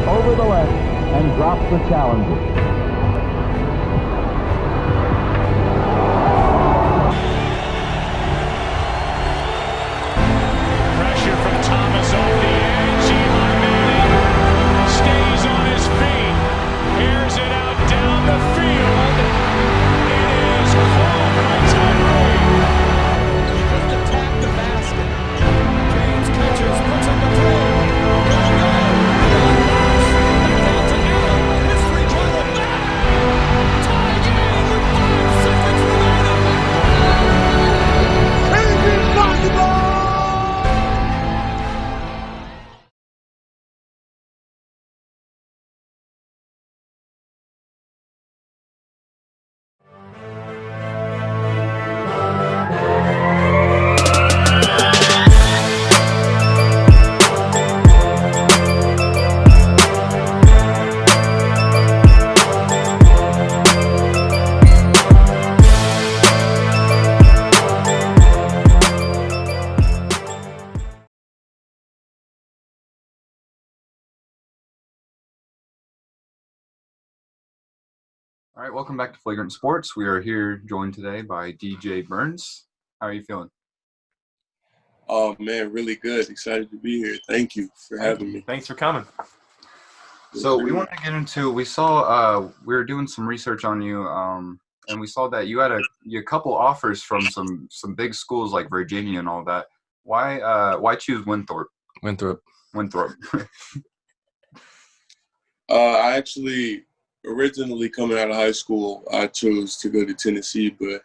over the left and drops the challenger. Pressure from Thomas off the edge. Eli Manning stays on his feet. Airs it out down the field. It is caught by Tyree. Just attack the basket. James catches, puts up the three. Go, go. Back down to Allen. Mystery dribble back. Tie game with 5 seconds remaining. Anything possible. All right, welcome back to Flagrant Sports. We are here joined today by DJ Burns. How are you feeling? Oh, man, really good. Excited to be here. Thank you for having me. Thanks for coming. So we want to get into, we saw, we were doing some research on you, and we saw that you had a couple offers from some big schools like Virginia and all that. Why choose Winthrop? Winthrop. I actually, originally coming out of high school, I chose to go to Tennessee, but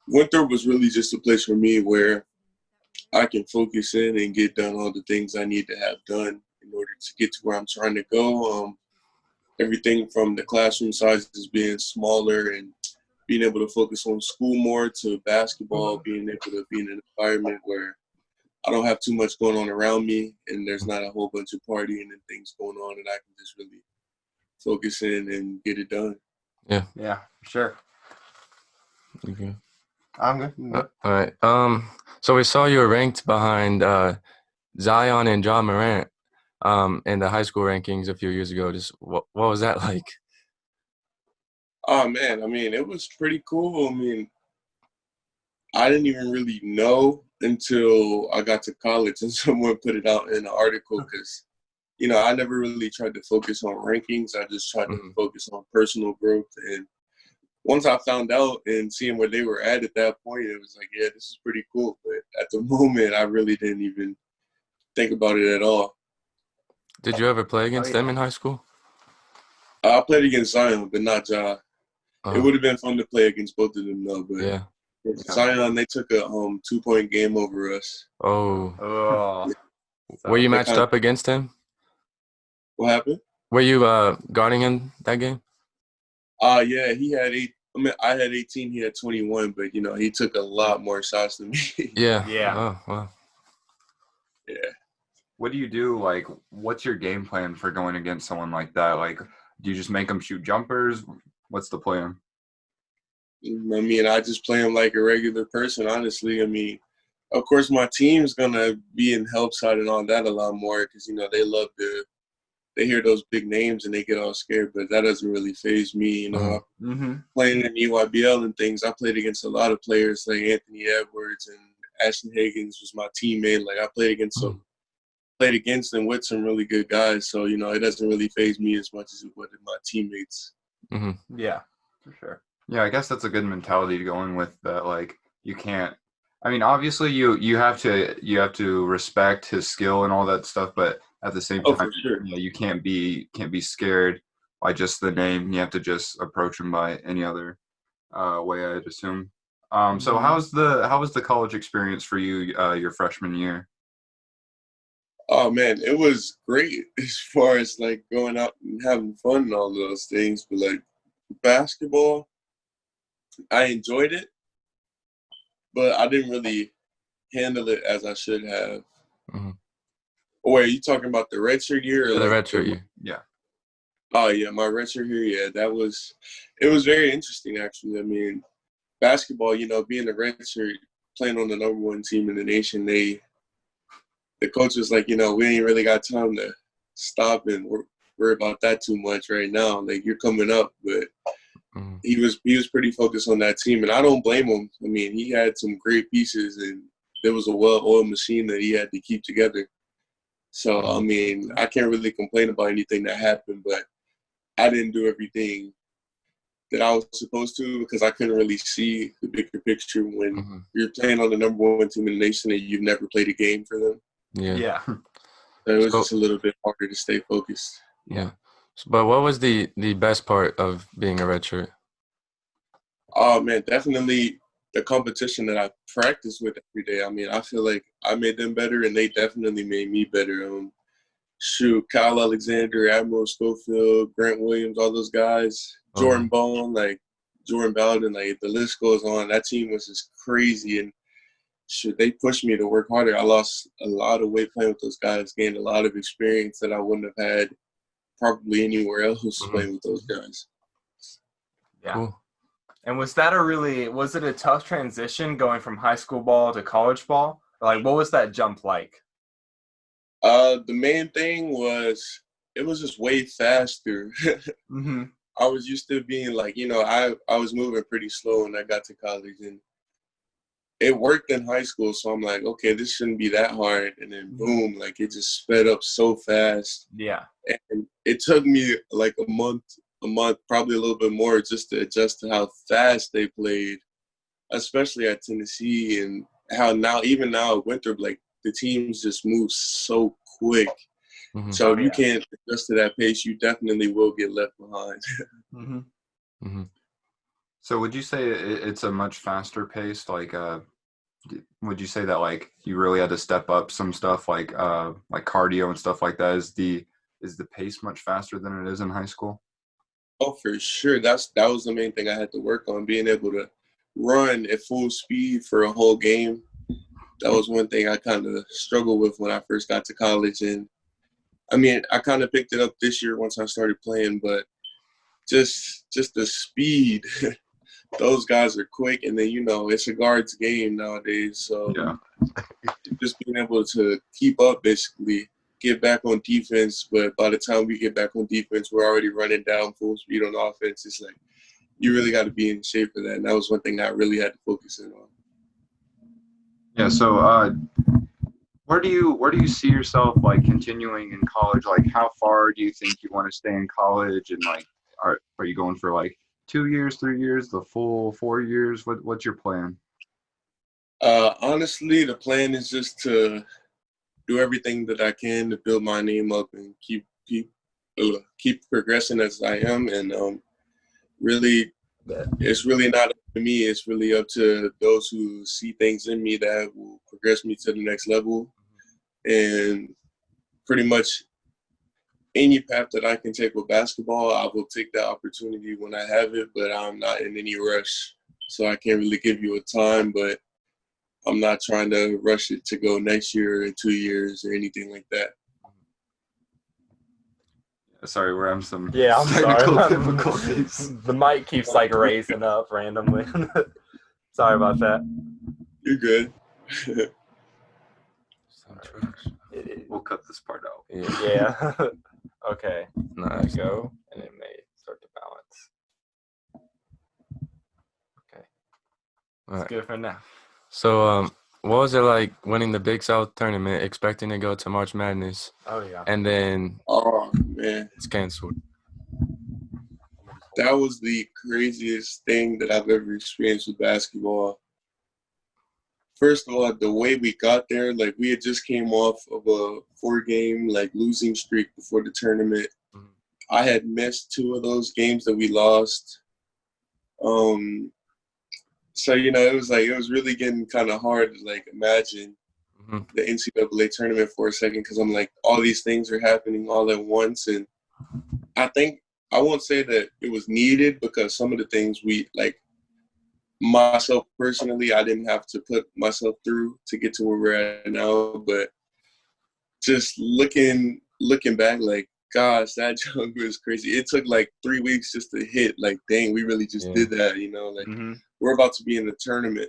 Winthrop was really just a place for me where I can focus in and get done all the things I need to have done in order to get to where I'm trying to go. Everything from the classroom sizes being smaller and being able to focus on school more to basketball, being able to be in an environment where I don't have too much going on around me and there's not a whole bunch of partying and things going on, and I can just really focus in and get it done. Yeah, sure. Okay. I'm good. All right. So we saw you were ranked behind Zion and John Morant in the high school rankings a few years ago. Just what was that like? Oh, man, I mean, it was pretty cool. I mean, I didn't even really know until I got to college and someone put it out in an article because, you know, I never really tried to focus on rankings. I just tried to focus on personal growth. And once I found out and seeing where they were at that point, it was like, yeah, this is pretty cool. But at the moment, I really didn't even think about it at all. Did you ever play against them in high school? I played against Zion, but not Ja. Uh, It would have been fun to play against both of them, though. But yeah. Zion, they took a 2-point game over us. Oh. Were you matched up against him? What happened? Were you guarding him that game? Yeah, he had 8. I mean, I had 18. He had 21, but you know, he took a lot more shots than me. Yeah. Yeah. Oh, wow. Yeah. What do you do? Like, what's your game plan for going against someone like that? Like, do you just make them shoot jumpers? What's the plan? I mean, I just play him like a regular person, honestly. I mean, of course, my team's going to be in help side and all that a lot more because, you know, they hear those big names and they get all scared, but that doesn't really faze me. You know, playing in EYBL and things, I played against a lot of players like Anthony Edwards and Ashton Higgins was my teammate. Like, I played against them with some really good guys. So, you know, it doesn't really faze me as much as it would my teammates. Yeah, for sure. Yeah, I guess that's a good mentality to go in with that. Like, you can't. I mean, obviously, you have to respect his skill and all that stuff, but at the same time, for sure. Yeah, you can't be scared by just the name. You have to just approach him by any other way, I'd assume. So how was the college experience for you your freshman year? Oh, man, it was great as far as, like, going out and having fun and all those things. But, like, basketball, I enjoyed it, but I didn't really handle it as I should have. Oh, wait, are you talking about the redshirt year? Or the redshirt year. Yeah. Oh, yeah, my redshirt year, yeah, it was very interesting, actually. I mean, basketball, you know, being a redshirt, playing on the #1 team in the nation, the coach was like, you know, we ain't really got time to stop and worry about that too much right now. Like, you're coming up, but he was pretty focused on that team, and I don't blame him. I mean, he had some great pieces, and there was a well-oiled machine that he had to keep together. So, I mean, I can't really complain about anything that happened, but I didn't do everything that I was supposed to because I couldn't really see the bigger picture when you're playing on the number one team in the nation and you've never played a game for them. Yeah. So it was just a little bit harder to stay focused. Yeah. But what was the best part of being a redshirt? Oh, man, definitely the competition that I practice with every day. I mean, I feel like I made them better, and they definitely made me better. Kyle Alexander, Admiral Schofield, Grant Williams, all those guys, Jordan Bone, like Jordan Bowden, like the list goes on. That team was just crazy, and they pushed me to work harder. I lost a lot of weight playing with those guys, gained a lot of experience that I wouldn't have had probably anywhere else playing with those guys. Yeah. Cool. And was it a tough transition going from high school ball to college ball? Like, what was that jump like? The main thing was it was just way faster. I was used to being like, I was moving pretty slow when I got to college, and it worked in high school. So I'm like, okay, this shouldn't be that hard. And then boom, like it just sped up so fast. Yeah. And it took me like a month, probably a little bit more just to adjust to how fast they played, especially at Tennessee, and how even now at Winthrop, like the teams just move so quick. So if you can't adjust to that pace, you definitely will get left behind. So would you say it's a much faster pace? Like, would you say that like you really had to step up some stuff like cardio and stuff like that? Is the pace much faster than it is in high school? Oh, for sure. That was the main thing I had to work on, being able to run at full speed for a whole game. That was one thing I kind of struggled with when I first got to college. And I mean, I kind of picked it up this year once I started playing, but just the speed, those guys are quick. And then, it's a guard's game nowadays. So just being able to keep up, basically, get back on defense. But by the time we get back on defense, we're already running down full speed on offense. It's like, you really got to be in shape for that. And that was one thing I really had to focus in on. Yeah. So, where do you see yourself like continuing in college? Like, how far do you think you want to stay in college? And like, are you going for like 2 years, 3 years, the full 4 years? What's your plan? Honestly, the plan is just to do everything that I can to build my name up and keep progressing as I am. And really, it's really not up to me. It's really up to those who see things in me that will progress me to the next level. And pretty much any path that I can take with basketball, I will take that opportunity when I have it, but I'm not in any rush. So I can't really give you a time, but I'm not trying to rush it to go next year or 2 years or anything like that. Sorry, we're having some I'm technical sorry. difficulties. The mic keeps like raising up randomly. Sorry about that. You're good. We'll cut this part out. Yeah. Okay. Nice. Go, and it may start to balance. Okay. All right. Good for now. So, what was it like winning the Big South tournament, expecting to go to March Madness, Oh yeah. and then Oh, man. it's canceled? That was the craziest thing that I've ever experienced with basketball. First of all, the way we got there, like we had just came off of a 4-game like losing streak before the tournament. I had missed 2 of those games that we lost. So, it was really getting kind of hard to like imagine the NCAA tournament for a second, because I'm like, all these things are happening all at once. And I won't say that it was needed, because some of the things myself personally, I didn't have to put myself through to get to where we're at now. But just looking back, like, gosh, that jump was crazy. It took like 3 weeks just to hit. Like, dang, we really just did that, Like, we're about to be in the tournament.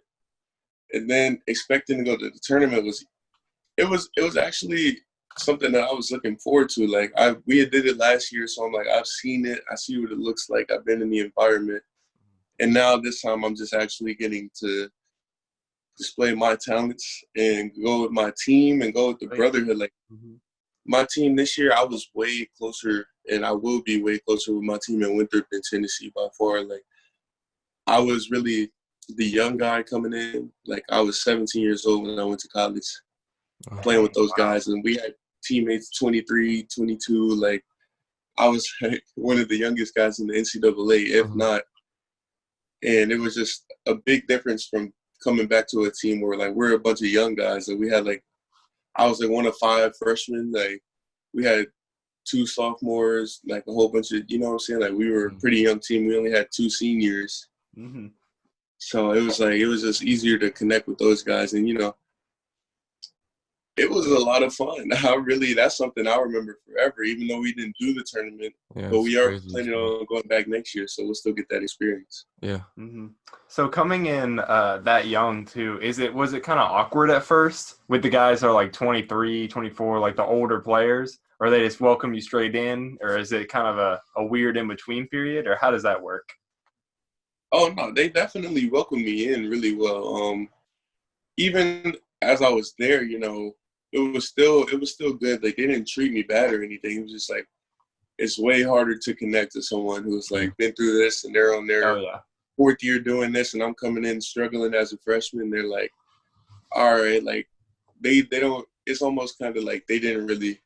And then expecting to go to the tournament was actually something that I was looking forward to. Like we had did it last year, so I'm like, I've seen it. I see what it looks like. I've been in the environment, and now this time I'm just actually getting to display my talents and go with my team and go with the brotherhood. Like my team this year, I was way closer, and I will be way closer with my team in Winthrop in Tennessee by far. Like I was really the young guy coming in. Like I was 17 years old when I went to college, playing with those guys, and we had teammates 23, 22. Like I was like, one of the youngest guys in the NCAA, if not. And it was just a big difference from coming back to a team where like we're a bunch of young guys. Like we had like I was like one of 5 freshmen. Like we had 2 sophomores, like a whole bunch of, you know what I'm saying? Like we were a pretty young team. We only had 2 seniors. So it was just easier to connect with those guys. And, you know, it was a lot of fun. That's something I remember forever, even though we didn't do the tournament. But we are planning on going back next year, so we'll still get that experience. Yeah. So coming in that young too, was it kind of awkward at first with the guys that are like 23, 24, like the older players? Or they just welcome you straight in? Or is it kind of a weird in-between period? Or how does that work? Oh, no, they definitely welcomed me in really well. Even as I was there, you know, it was still good. Like they didn't treat me bad or anything. It was just like it's way harder to connect to someone who's like been through this and they're on their 4th year doing this, and I'm coming in struggling as a freshman. They're like, all right, like they don't. It's almost kind of like they didn't really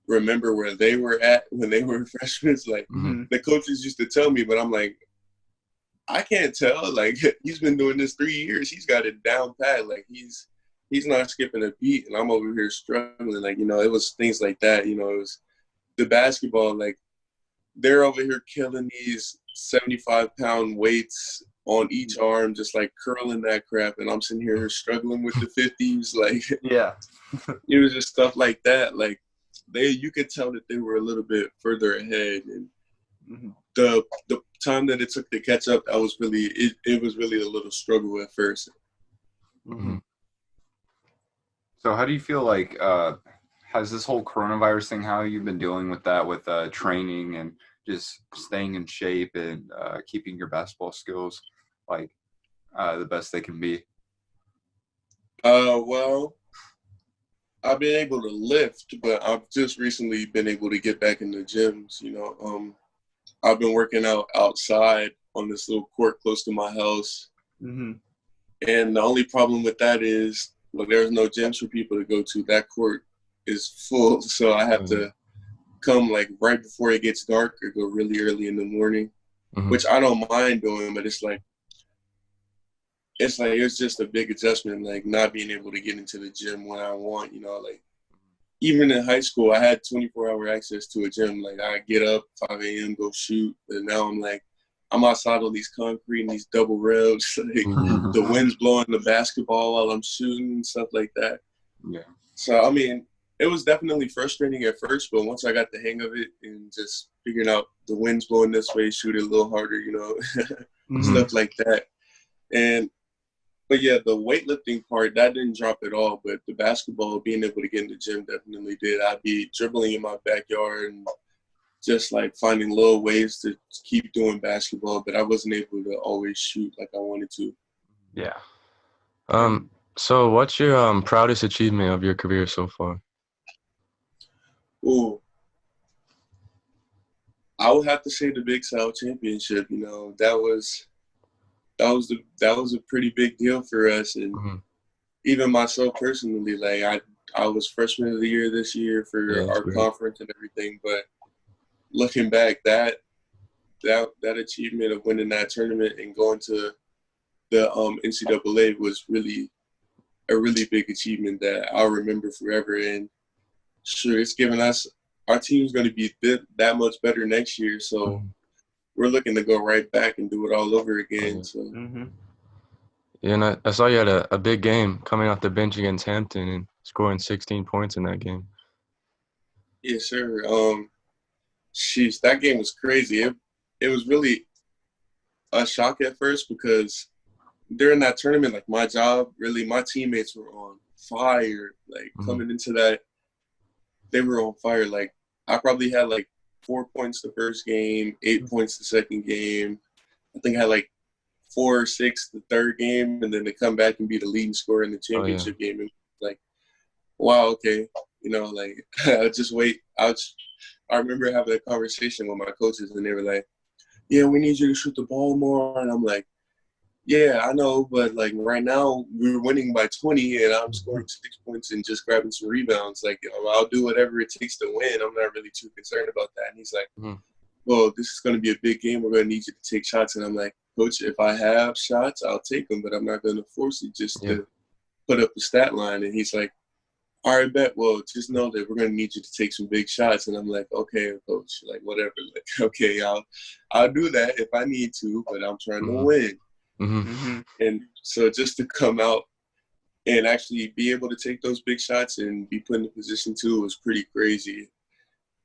remember where they were at when they were freshmen. It's like the coaches used to tell me, but I'm like, I can't tell. Like he's been doing this 3 years. He's got it down pat. Like he's not skipping a beat, and I'm over here struggling. Like, you know, it was things like that. You know, it was the basketball. Like they're over here killing these 75-pound weights on each arm, just like curling that crap, and I'm sitting here struggling with the 50s. Like, it was just stuff like that. Like you could tell that they were a little bit further ahead, and the time that it took to catch up, that was really it was really a little struggle at first. So how do you feel like has this whole coronavirus thing, how you've been dealing with that, with training and just staying in shape and keeping your basketball skills like the best they can be? Well, I've been able to lift, but I've just recently been able to get back in the gyms. You know, I've been working out outside on this little court close to my house. And the only problem with that is, well, there's no gyms for people to go to. That court is full, so I have to come like right before it gets dark or go really early in the morning, which I don't mind doing, but it's just a big adjustment, like not being able to get into the gym when I want, you know, like even in high school, I had 24-hour access to a gym. Like I get up 5 a.m., go shoot, and now I'm outside on these concrete and these double revs. Like the wind's blowing the basketball while I'm shooting and stuff like that. Yeah. So, I mean, it was definitely frustrating at first, but once I got the hang of it and just figuring out the wind's blowing this way, shoot it a little harder, you know, stuff like that. But yeah, the weightlifting part, that didn't drop at all. But the basketball, being able to get in the gym definitely did. I'd be dribbling in my backyard and just like finding little ways to keep doing basketball, but I wasn't able to always shoot like I wanted to. Yeah. So what's your proudest achievement of your career so far? Ooh. I would have to say the Big South Championship. You know, that was a pretty big deal for us, and even myself personally, like I was freshman of the year this year for our conference and everything, but looking back, that achievement of winning that tournament and going to the NCAA was really a really big achievement that I'll remember forever. And sure, it's given us, our team's going to be that much better next year, so we're looking to go right back and do it all over again. So. Yeah, and I saw you had a big game coming off the bench against Hampton and scoring 16 points in that game. Yes, sir. That game was crazy. It was really a shock at first because during that tournament, like my teammates were on fire, like coming into that they were on fire. Like, I probably had like 4 points the first game, 8 points the second game. I think I had like 4 or 6 the third game, and then to come back and be the leading scorer in the championship game. And like, wow, okay, like I'll just wait. I remember having a conversation with my coaches, and they were like, "Yeah, we need you to shoot the ball more." And I'm like, "Yeah, I know, but like right now we're winning by 20, and I'm scoring 6 points and just grabbing some rebounds. Like, I'll do whatever it takes to win. I'm not really too concerned about that." And he's like, "Well, this is going to be a big game. We're going to need you to take shots." And I'm like, "Coach, if I have shots, I'll take them, but I'm not going to force you just to put up a stat line." And he's like, "All right, bet. Well, just know that we're going to need you to take some big shots." And I'm like, "Okay, coach, like whatever. Like, okay, I'll do that if I need to, but I'm trying to win." And so just to come out and actually be able to take those big shots and be put in a position to was pretty crazy.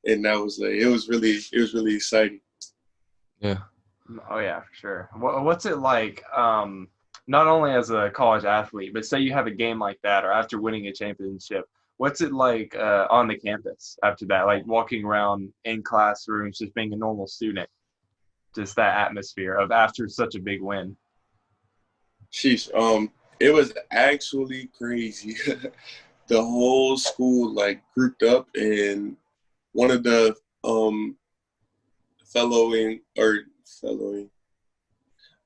And that was like, it was really exciting. Yeah. Oh yeah, for sure. What's it like? Not only as a college athlete, but say you have a game like that, or after winning a championship, what's it like on the campus after that? Like walking around in classrooms, just being a normal student, just that atmosphere of after such a big win. Sheesh. It was actually crazy. The whole school like grouped up, and one of the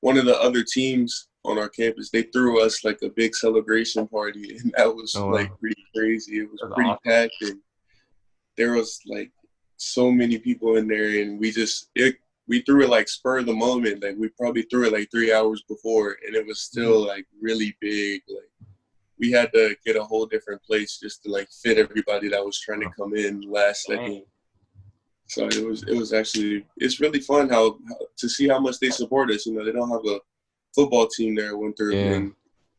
one of the other teams on our campus, they threw us like a big celebration party, and that was like pretty crazy. It was pretty awesome. packed, and there was like so many people in there, and we threw it like spur of the moment. Like, we probably threw it like 3 hours before, and it was still like really big. Like, we had to get a whole different place just to like fit everybody that was trying to come in last second. So it's really fun how to see how much they support us. They don't have a football team there at Winthrop, and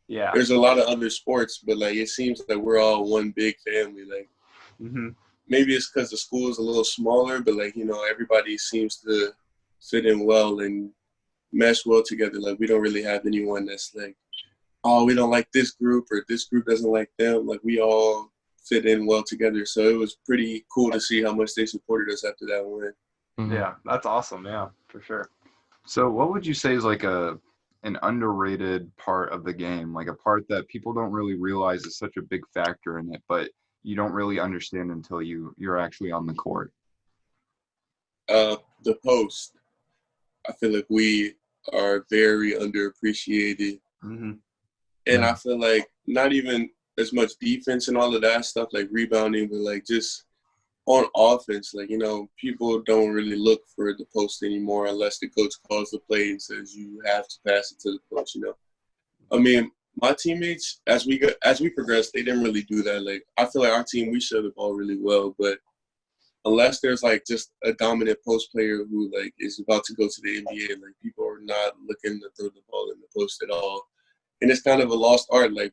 there's a lot of other sports, but like it seems that we're all one big family. Like, maybe it's because the school is a little smaller, but like everybody seems to fit in well and mesh well together. Like, we don't really have anyone that's like, "Oh, we don't like this group," or "this group doesn't like them." Like, we all fit in well together. So it was pretty cool to see how much they supported us after that win. Yeah, that's awesome. Yeah, for sure. So what would you say is like an underrated part of the game, like a part that people don't really realize is such a big factor in it, but you don't really understand until you're actually on the court? The post. I feel like we are very underappreciated. And I feel like not even as much defense and all of that stuff, like rebounding, but like just on offense, like, people don't really look for the post anymore unless the coach calls the play and says you have to pass it to the post, I mean, my teammates, as we progressed, they didn't really do that. Like, I feel like our team, we showed the ball really well, but unless there's like just a dominant post player who like is about to go to the NBA, like, people are not looking to throw the ball in the post at all. And it's kind of a lost art. Like,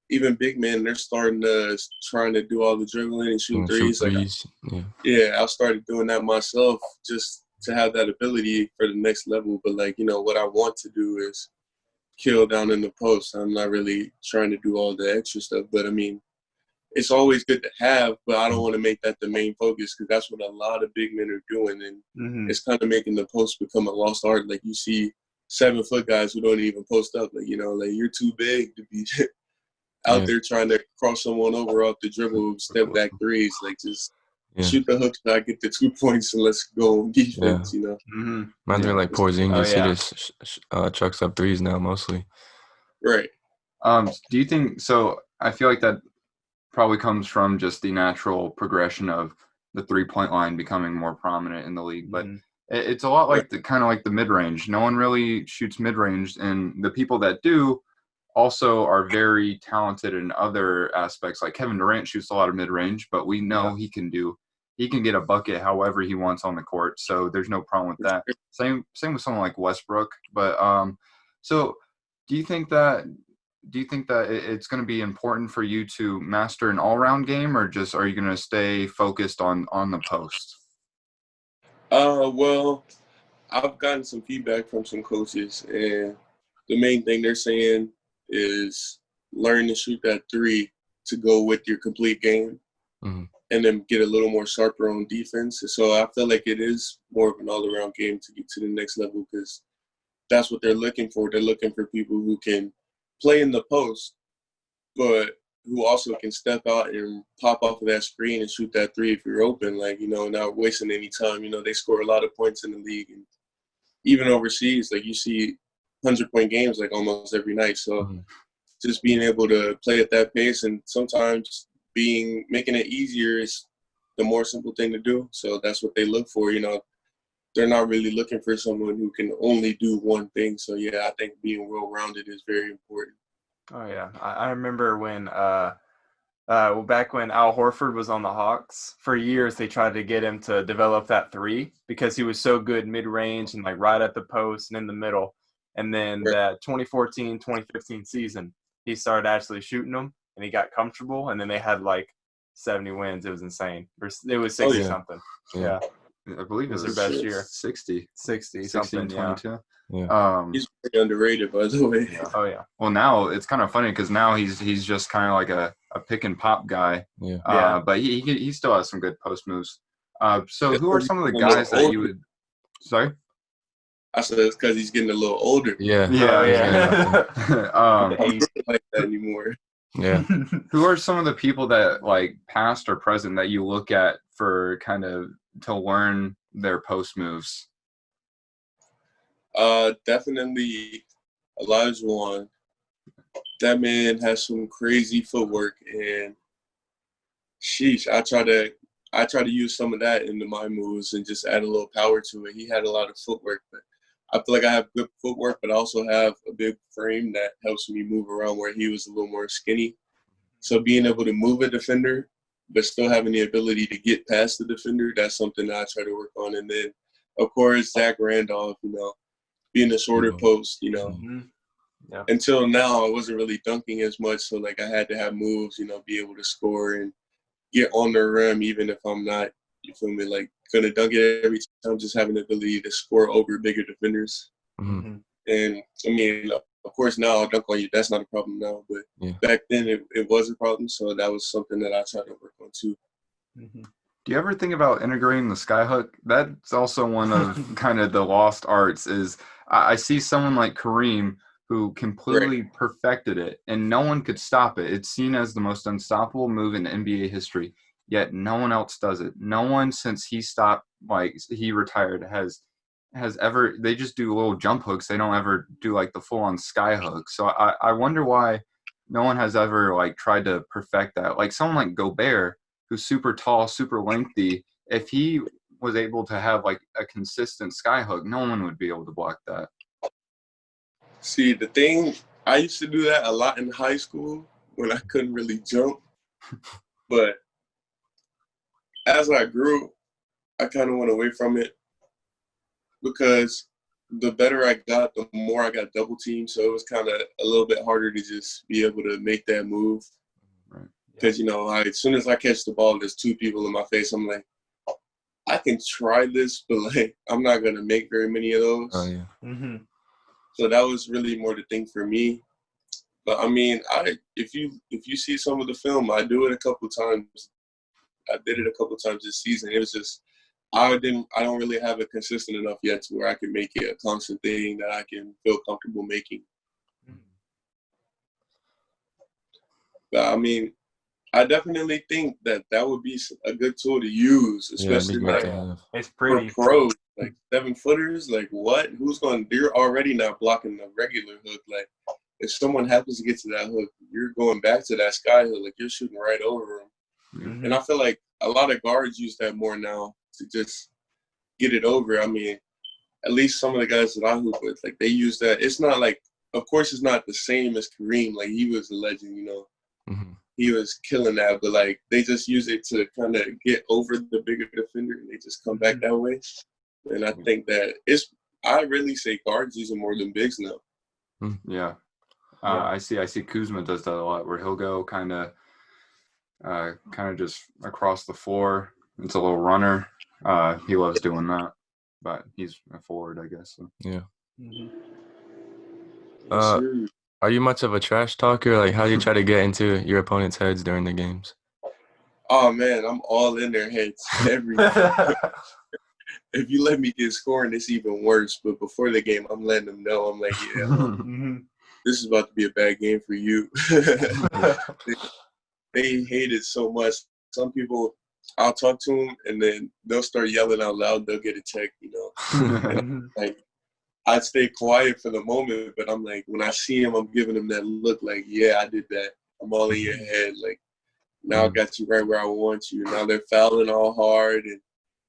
even big men, they're starting to trying to do all the dribbling and shoot threes. I started doing that myself just to have that ability for the next level. But like, what I want to do is kill down in the post. I'm not really trying to do all the extra stuff. But I mean, it's always good to have, but I don't want to make that the main focus, because that's what a lot of big men are doing. And it's kind of making the post become a lost art. Like, you see 7-foot guys who don't even post up. Like, like, you're too big to be out there trying to cross someone over off the dribble, step back threes. Like, just shoot the hook shot, get the 2 points, and let's go on defense, Reminds me like Porzingis. He just chucks up threes now mostly. Right. Do you think so? I feel like that probably comes from just the natural progression of the 3-point line becoming more prominent in the league, but it's a lot like the mid-range. No one really shoots mid-range, and the people that do also are very talented in other aspects. Like Kevin Durant shoots a lot of mid-range, but we know he can get a bucket however he wants on the court, so there's no problem with that. Same with someone like Westbrook. But so do you think that it's going to be important for you to master an all-round game, or just are you going to stay focused on the post? Well, I've gotten some feedback from some coaches, and the main thing they're saying is learn to shoot that 3 to go with your complete game. and then get a little more sharper on defense. So I feel like it is more of an all-around game to get to the next level because that's what they're looking for. They're looking for people who can play in the post, but who also can step out and pop off of that screen and shoot that three if you're open, like, not wasting any time. They score a lot of points in the league. And even overseas, like, you see 100-point games, like, almost every night. So just being able to play at that pace and sometimes making it easier is the more simple thing to do. So that's what they look for. They're not really looking for someone who can only do one thing. So, yeah, I think being well-rounded is very important. Oh yeah, I remember when back when Al Horford was on the Hawks, for years they tried to get him to develop that three because he was so good mid-range and like right at the post and in the middle. And then that 2014-2015 season, he started actually shooting them and he got comfortable. And then they had like 70 wins. It was insane. It was 60 something. Yeah. I believe it was their best year. 60 something. 22. Yeah. He's pretty underrated, by the way. Yeah. Oh yeah. Well, now it's kind of funny because now he's just kind of like a pick and pop guy. Yeah. But he still has some good post moves. So who are some of the guys that you would? Sorry. I said it's because he's getting a little older. Yeah. I don't like that anymore. Yeah. Who are some of the people that, like, past or present, that you look at for kind of to learn their post moves? Definitely Elijah. That man has some crazy footwork, and sheesh, I try to use some of that into my moves and just add a little power to it. He had a lot of footwork, but I feel like I have good footwork, but I also have a big frame that helps me move around where he was a little more skinny. So being able to move a defender, but still having the ability to get past the defender, that's something that I try to work on. And then, of course, Zach Randolph, being a shorter post, Until now, I wasn't really dunking as much. So, like, I had to have moves, be able to score and get on the rim, even if I'm not, you feel me, like, going to dunk it every time, just having the ability to score over bigger defenders. Mm-hmm. And, I mean, of course, now I'll dunk on you. That's not a problem now. But back then, it was a problem. So that was something that I tried to work on, too. Mm-hmm. Do you ever think about integrating the Skyhook? That's also one of kind of the lost arts. Is I see someone like Kareem who completely perfected it, and no one could stop it. It's seen as the most unstoppable move in NBA history, yet no one else does it. No one since he stopped, like he retired, has ever. They just do little jump hooks. They don't ever do like the full-on Skyhook. So I wonder why no one has ever like tried to perfect that. Like someone like Gobert, who's super tall, super lengthy, if he was able to have like a consistent Skyhook, no one would be able to block that. See, the thing, I used to do that a lot in high school when I couldn't really jump. But as I grew, I kind of went away from it because the better I got, the more I got double teamed. So it was kind of a little bit harder to just be able to make that move. Because, as soon as I catch the ball, there's two people in my face. I'm like, I can try this, but, like, I'm not going to make very many of those. Oh, yeah. Mm-hmm. So that was really more the thing for me. But, I mean, if you see some of the film, I do it a couple times. I did it a couple times this season. It was just I don't really have it consistent enough yet to where I can make it a constant thing that I can feel comfortable making. But, I mean, I definitely think that would be a good tool to use, especially it's pretty for pros, like 7-footers. Like, what? You're already not blocking the regular hook. Like, if someone happens to get to that hook, you're going back to that sky hook. Like, you're shooting right over them. Mm-hmm. And I feel like a lot of guards use that more now to just get it over. I mean, at least some of the guys that I hoop with, like, they use that. It's not like, of course, it's not the same as Kareem. Like, he was a legend, Mm-hmm. He was killing that, but, like, they just use it to kind of get over the bigger defender, and they just come back that way. And I think that I really say guards use it more than bigs now. Yeah. I see Kuzma does that a lot, where he'll go kind of just across the floor. It's a little runner. He loves doing that, but he's a forward, I guess. So. Yeah. Mm-hmm. Are you much of a trash talker? Like, how do you try to get into your opponent's heads during the games? Oh man, I'm all in their heads every. If you let me get scoring, it's even worse. But before the game, I'm letting them know. I'm like, yeah, this is about to be a bad game for you. They hate it so much. Some people, I'll talk to them, and then they'll start yelling out loud. They'll get a check, And like, I stay quiet for the moment, but I'm like, when I see them, I'm giving them that look like, yeah, I did that. I'm all in your head. Like, now I got you right where I want you. Now they're fouling all hard, and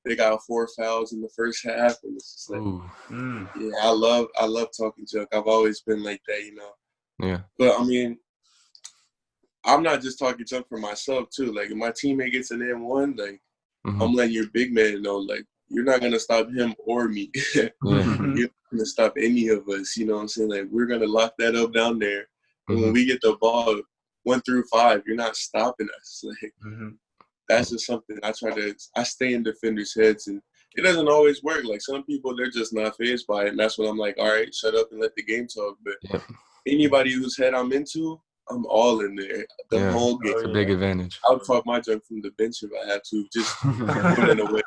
they got 4 fouls in the first half, and it's just like, yeah, I love talking junk. I've always been like that, Yeah. But I mean, I'm not just talking junk for myself too. Like, if my teammate gets an M1, like, I'm letting your big man know, like, you're not gonna stop him or me. You're not gonna stop any of us. You know what I'm saying? Like, we're gonna lock that up down there, and when we get the ball 1 through 5, you're not stopping us. Like, that's just something I stay in defenders' heads, and it doesn't always work. Like, some people, they're just not fazed by it, and that's when I'm like, all right, shut up and let the game talk. But anybody whose head I'm into, I'm all in there the whole game. It's a big advantage. I'll talk my junk from the bench if I have to, just put it away.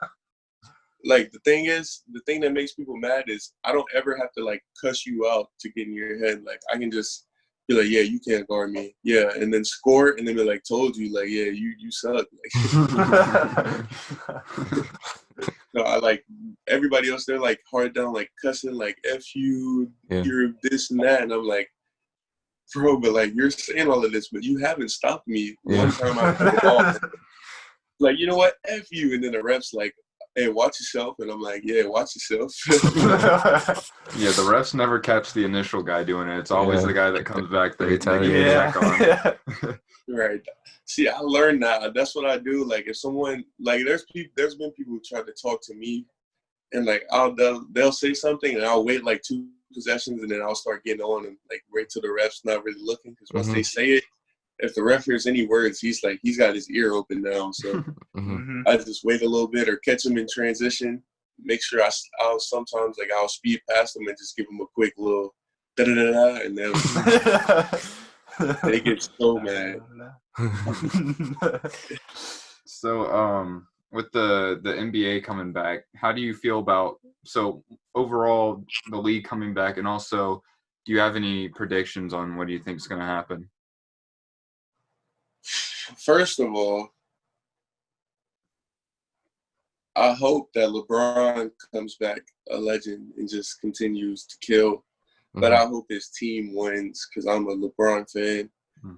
Like, the thing that makes people mad is I don't ever have to, like, cuss you out to get in your head. Like, I can just be like, yeah, you can't guard me. Yeah, and then score, and then be like, told you, like, yeah, you suck. Like, no, I like everybody else. They're like hard down, like cussing, like F you, you're this and that, and I'm like, bro, but like, you're saying all of this, but you haven't stopped me one time I put the ball. Like, you know what? F you, and then the ref's like, hey, watch yourself, and I'm like, yeah, watch yourself. Yeah, the refs never catch the initial guy doing it. It's always the guy that comes back that they give a check on. Right. See, I learned that. That's what I do. Like, if someone, like, there's been people who try to talk to me, and like, they'll say something, and I'll wait like 2 possessions, and then I'll start getting on and like wait till the ref's not really looking, because once they say it, if the ref hears any words, he's got his ear open now. So I just wait a little bit or catch him in transition. Make sure I'll sometimes, like, I'll speed past them and just give them a quick little da-da-da-da, and then they get so mad. So, with the NBA coming back, how do you feel about, so overall the league coming back, and also do you have any predictions on what do you think is going to happen? First of all, I hope that LeBron comes back a legend and just continues to kill. But I hope his team wins, because I'm a LeBron fan.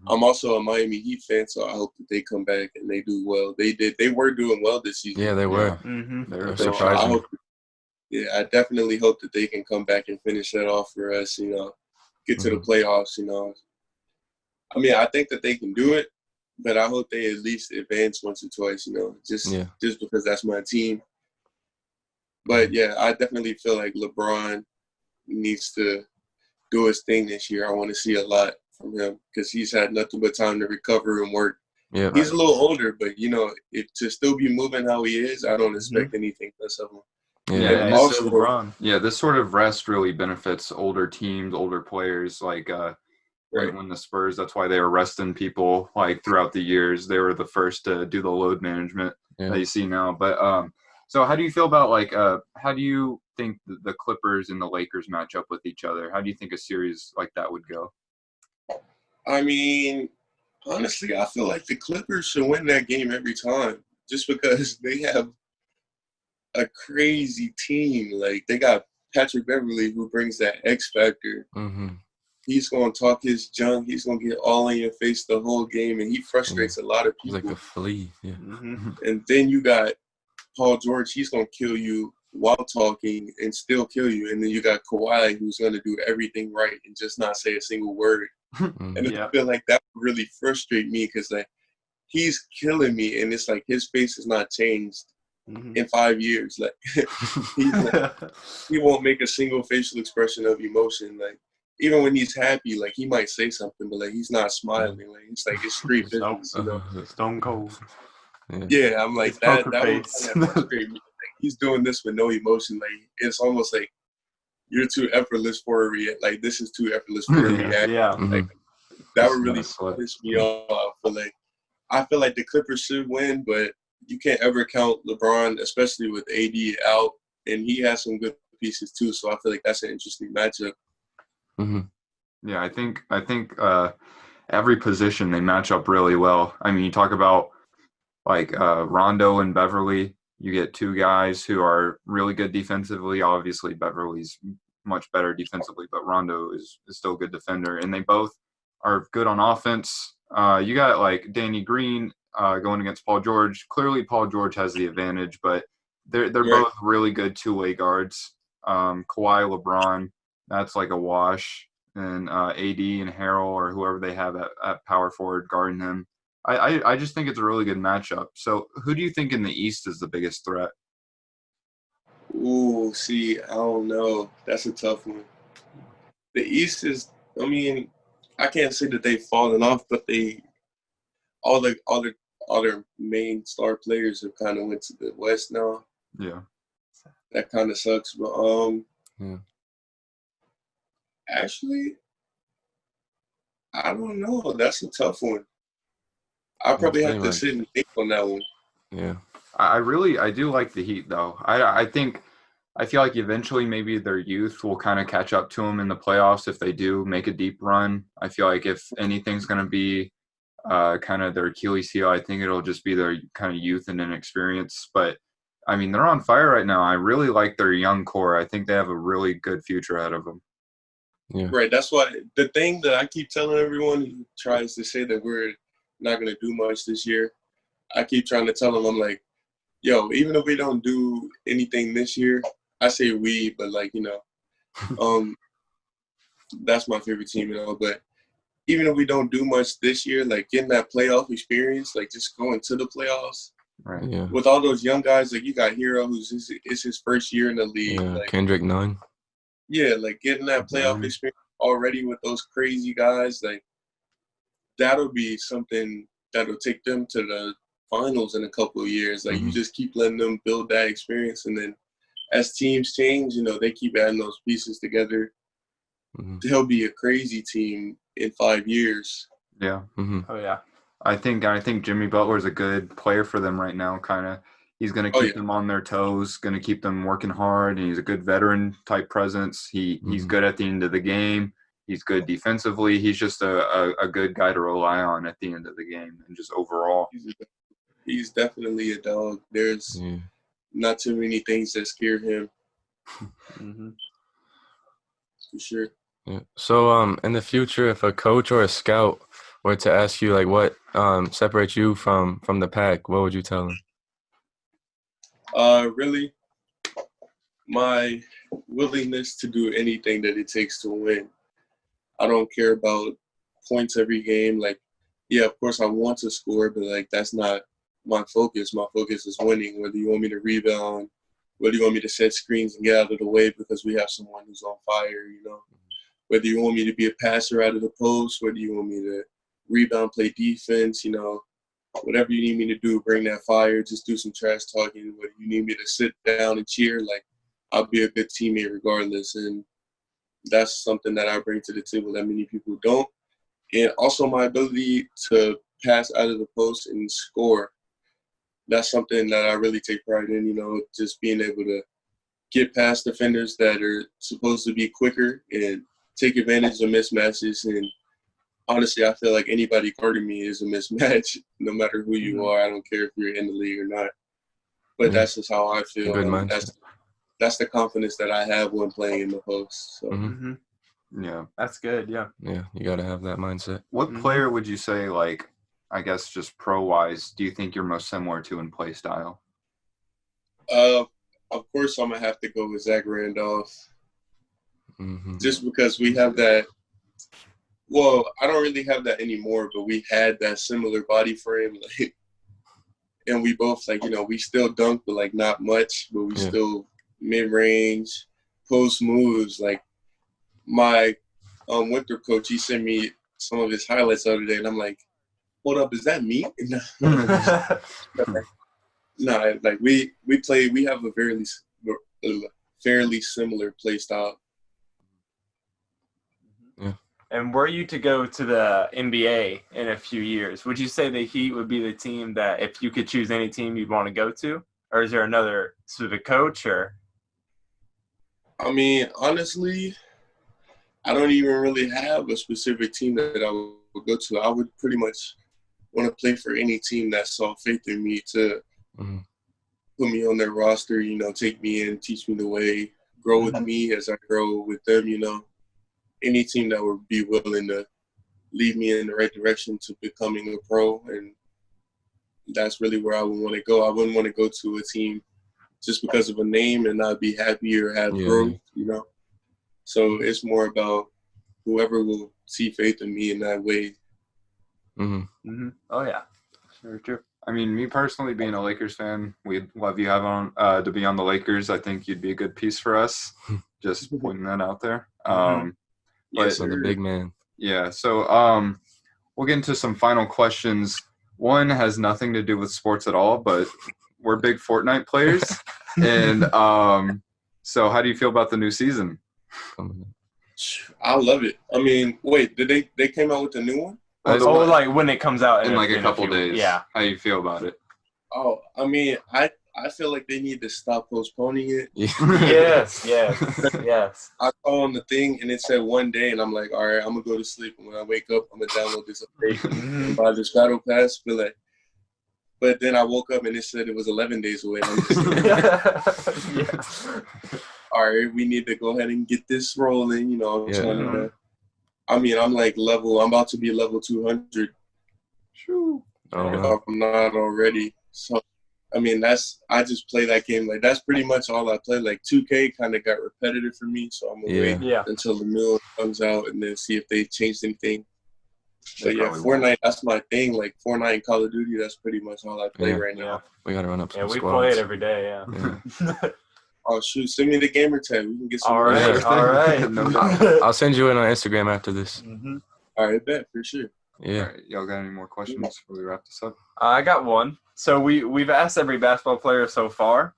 I'm also a Miami Heat fan, so I hope that they come back and they do well. They were doing well this season. Yeah, they were. They were So surprising. I definitely hope that they can come back and finish that off for us, get to the playoffs, I mean, I think that they can do it, but I hope they at least advance once or twice, just because that's my team. But, yeah, I definitely feel like LeBron needs to do his thing this year. I want to see a lot from him, because he's had nothing but time to recover and work. Yeah, he's a little older, but, if to still be moving how he is, I don't expect anything less of him. Yeah, and also, LeBron. Yeah, this sort of rest really benefits older teams, older players. Like right when the Spurs, that's why they were resting people like throughout the years. They were the first to do the load management that you see now. But so how do you feel about how do you think the Clippers and the Lakers match up with each other? How do you think a series like that would go? I mean, honestly, I feel like the Clippers should win that game every time, just because they have a crazy team. Like, they got Patrick Beverly, who brings that X factor. He's going to talk his junk. He's going to get all in your face the whole game, and he frustrates a lot of people. He's like a flea. Yeah. And then you got Paul George. He's going to kill you while talking and still kill you. And then you got Kawhi, who's going to do everything right and just not say a single word. And I feel like that would really frustrate me, because like, he's killing me, and it's like his face has not changed in 5 years. Like, he won't make a single facial expression of emotion. Like, even when he's happy, like, he might say something, but like, he's not smiling. Like, it's like it's street business, Stone cold. Yeah, I'm like, that would face. kind of frustrate me. Like, he's doing this with no emotion. Like, it's almost like you're too effortless for a react. Like, this is too effortless for a reaction. Yeah. Like, that would really piss me off. But like, I feel like the Clippers should win, but you can't ever count LeBron, especially with AD out, and he has some good pieces too. So I feel like that's an interesting matchup. Yeah, I think every position they match up really well. I mean, you talk about like Rondo and Beverly. You get two guys who are really good defensively. Obviously, Beverly's much better defensively, but Rondo is still a good defender, and they both are good on offense. You got like Danny Green going against Paul George. Clearly, Paul George has the advantage, but they're both really good two-way guards. Kawhi, LeBron, that's like a wash. And AD and Harrell or whoever they have at power forward guarding him. I just think it's a really good matchup. So who do you think in the East is the biggest threat? Ooh, see, I don't know. That's a tough one. The East is, I mean, I can't say that they've fallen off, but all their main star players have kind of went to the West now. Yeah. That kind of sucks, but Yeah. actually, I don't know. That's a tough one. I probably have to sit and think on that one. Yeah. I do like the Heat though. I feel like eventually maybe their youth will kind of catch up to them in the playoffs if they do make a deep run. I feel like if anything's going to be kind of their Achilles heel, I think it'll just be their kind of youth and inexperience. But I mean, they're on fire right now. I really like their young core. I think they have a really good future ahead of them. Yeah. Right. That's why the thing that I keep telling everyone who tries to say that we're not going to do much this year, I keep trying to tell them, I'm like, yo, even if we don't do anything this year, I say we, but like, that's my favorite team, but even if we don't do much this year, like getting that playoff experience, like just going to the playoffs. Right. Yeah. With all those young guys, like you got Hero, it's his first year in the league. Yeah. Like, Kendrick Nunn. Yeah, like getting that playoff experience already with those crazy guys, like that'll be something that'll take them to the finals in a couple of years. Like you just keep letting them build that experience, and then as teams change, they keep adding those pieces together. They'll be a crazy team in 5 years. Yeah. Oh yeah. I think Jimmy Butler is a good player for them right now. Kind of, he's going to keep them on their toes, going to keep them working hard, and he's a good veteran type presence. He's good at the end of the game. He's good defensively. He's just a good guy to rely on at the end of the game and just overall. He's definitely a dog. There's not too many things that scare him. For sure. Yeah. So in the future, if a coach or a scout were to ask you like what separates you from the pack, what would you tell them? Really, my willingness to do anything that it takes to win. I don't care about points every game. Like, yeah, of course I want to score, but like that's not my focus. My focus is winning. Whether you want me to rebound, whether you want me to set screens and get out of the way because we have someone who's on fire, Whether you want me to be a passer out of the post, whether you want me to rebound, play defense, whatever you need me to do, bring that fire, just do some trash talking. Whether you need me to sit down and cheer, like I'll be a good teammate regardless. And that's something that I bring to the table that many people don't. And also my ability to pass out of the post and score. That's something that I really take pride in, just being able to get past defenders that are supposed to be quicker and take advantage of mismatches. And honestly, I feel like anybody guarding me is a mismatch, no matter who you are. I don't care if you're in the league or not. But that's just how I feel. Good mindset. That's the confidence that I have when playing in the post. So. Yeah. That's good. Yeah. Yeah, you got to have that mindset. What player would you say, like, I guess just pro-wise, do you think you're most similar to in play style? Of course, I'm going to have to go with Zach Randolph. Just because we have that – well, I don't really have that anymore, but we had that similar body frame. Like, and we both, like, we still dunk, but, like, not much. But we still mid-range, post moves. Like, my Winthrop coach, he sent me some of his highlights the other day, and I'm like, hold up, is that me? No, like we have a fairly similar play style. Yeah. And were you to go to the NBA in a few years, would you say the Heat would be the team that if you could choose any team you'd want to go to? Or is there another specific coach or? I mean, honestly, I don't even really have a specific team that I would go to. I would pretty much want to play for any team that saw faith in me to put me on their roster, you know, take me in, teach me the way, grow with me as I grow with them, you know. Any team that would be willing to lead me in the right direction to becoming a pro, and that's really where I would want to go. I wouldn't want to go to a team just because of a name and not be happy or have growth, you know. So it's more about whoever will see faith in me in that way. Oh, yeah. Sure, true. I mean, me personally, being a Lakers fan, we'd love you have on to be on the Lakers. I think you'd be a good piece for us. Just putting that out there. Yes, So the big man. Yeah. So we'll get into some final questions. One has nothing to do with sports at all, but we're big Fortnite players. And so how do you feel about the new season? I love it. I mean, wait, did they came out with a new one? Oh, like when it comes out in like a couple few, days. Yeah. How you feel about it? Oh, I mean, I feel like they need to stop postponing it. Yes. I saw on the thing and it said 1 day, and I'm like, all right, I'm gonna go to sleep, and when I wake up, I'm gonna download this update and buy this battle pass. But then I woke up and it said it was 11 days away. I'm just like, all right, we need to go ahead and get this rolling. You know, I'm like I'm about to be level 200. Oh, If I'm not already. So, I mean, I just play that game. Like, that's pretty much all I play. Like, 2K kind of got repetitive for me, so I'm going to wait until the new one comes out and then see if they changed anything. But, yeah, Fortnite, that's my thing. Like, Fortnite and Call of Duty, that's pretty much all I play right now. We got to run up some we squads. play it every day, Oh, shoot. Send me the gamer tag. We can get some All right. No doubt. I'll send you in on Instagram after this. All right, bet, for sure. Yeah. All right, y'all got any more questions before we wrap this up? I got one. So we've asked every basketball player so far.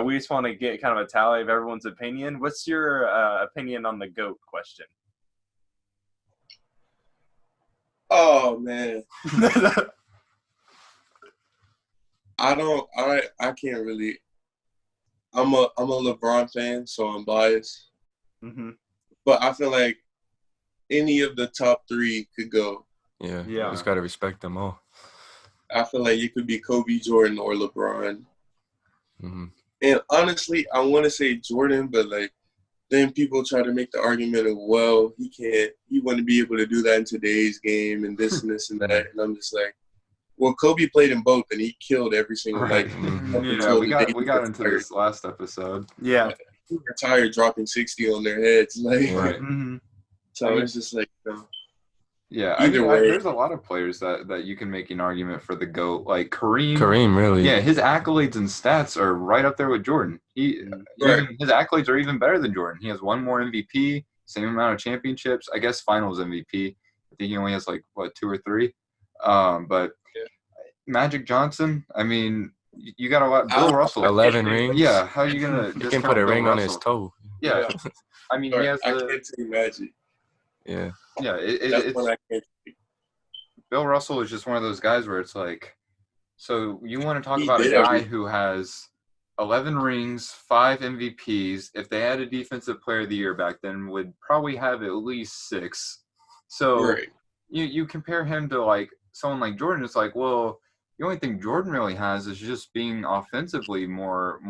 We just want to get kind of a tally of everyone's opinion. What's your opinion on the GOAT question? Oh, man. I can't really. I'm a LeBron fan, so I'm biased. But I feel like any of the top three could go. Yeah. You just got to respect them all. I feel like it could be Kobe, Jordan, or LeBron. And honestly, I want to say Jordan, but like then people try to make the argument of, well, he wouldn't be able to do that in today's game and this and this and that. And I'm just like, well, Kobe played in both and he killed every single night. Yeah, we got into this last episode. Yeah. He retired dropping 60 on their heads. Like, so it's just like, yeah, there's a lot of players that you can make an argument for the GOAT. Like Kareem, really. Yeah, his accolades and stats are right up there with Jordan. His accolades are even better than Jordan. He has one more MVP, same amount of championships. I guess Finals MVP. I think he only has 2 or 3. But Magic Johnson. I mean, you got a lot. Bill Russell, 11 rings. Yeah, how are you gonna? You can put a ring on his toe. Yeah, I mean, he has. I can't say Magic. Yeah. Yeah, that's what I can't see. Bill Russell is just one of those guys where it's like, so you want to talk about a guy who has 11 rings, 5 MVPs. If they had a Defensive Player of the Year back then, would probably have at least 6. So you compare him to someone like Jordan. It's like, well, the only thing Jordan really has is just being offensively more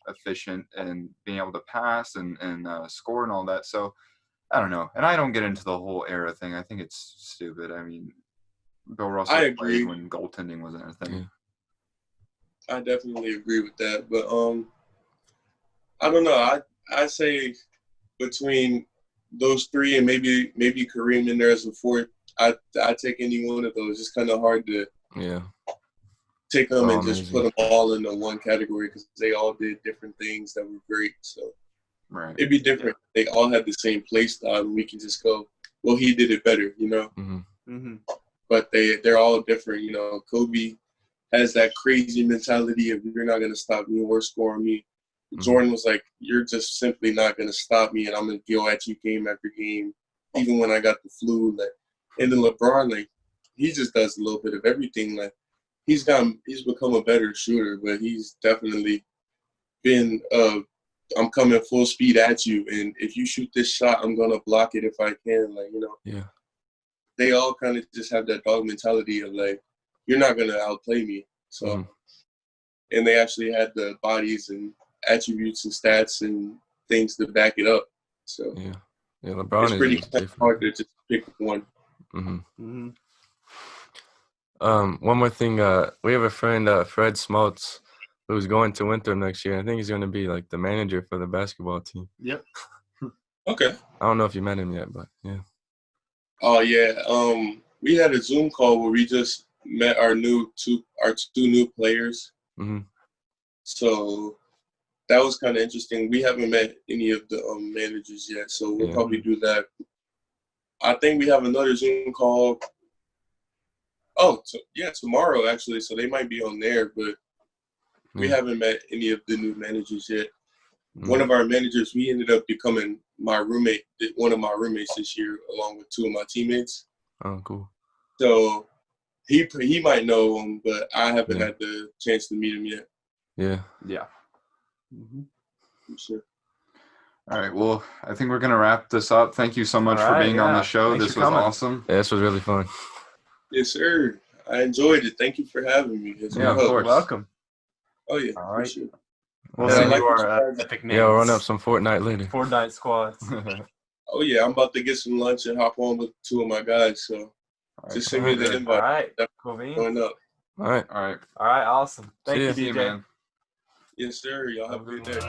efficient and being able to pass and score and all that. So I don't know. And I don't get into the whole era thing. I think it's stupid. I mean, Bill Russell played when goaltending wasn't a thing. I definitely agree with that. But I don't know. I say between those 3 and maybe Kareem in there as a 4th, I take any one of those. It's kind of hard to take them and just put them all into one category because they all did different things that were great. So it'd be different. They all had the same play style, and we can just go, well, he did it better, you know. But they're all different, you know. Kobe has that crazy mentality of you're not going to stop me or score me. Jordan was like, you're just simply not going to stop me, and I'm going to go at you game after game. even when I got the flu, like, and then LeBron, like, he just does a little bit of everything. Like, he's become a better shooter, but he's definitely been, I'm coming full speed at you, and if you shoot this shot, I'm gonna block it if I can. Like, Yeah. They all kind of just have that dog mentality of like, you're not gonna outplay me. So, and they actually had the bodies and attributes and stats and things to back it up. So Yeah, LeBron it's pretty hard to just pick one. One more thing. We have a friend, Fred Smaltz, who's going to Winthrop next year. I think he's going to be like the manager for the basketball team. Yep. Okay. I don't know if you met him yet, but yeah. Oh yeah. We had a Zoom call where we just met our two new players. So that was kind of interesting. We haven't met any of the managers yet, so we'll probably do that. I think we have another Zoom call. Tomorrow actually. So they might be on there, but we haven't met any of the new managers yet. One of our managers, we ended up becoming one of my roommates this year, along with two of my teammates. Oh, cool. So he might know him, but I haven't had the chance to meet him yet. Yeah. I'm sure. All right. Well, I think we're going to wrap this up. Thank you so much for being on the show. Thanks this for was coming. awesome. Yeah, this was really fun. Yes, sir. I enjoyed it. Thank you for having me. Yeah, of course. Welcome. Oh, yeah. All right. Sure. We'll Yeah, send I you like our this epic names. Yeah, we'll run up some Fortnite later. Fortnite squads. Oh, yeah. I'm about to get some lunch and hop on with two of my guys. So just send me the All invite. right. Cool beans. Going up. All right. All right. Awesome. Thank you, See DJ. man. Yes, sir. Y'all have a good day.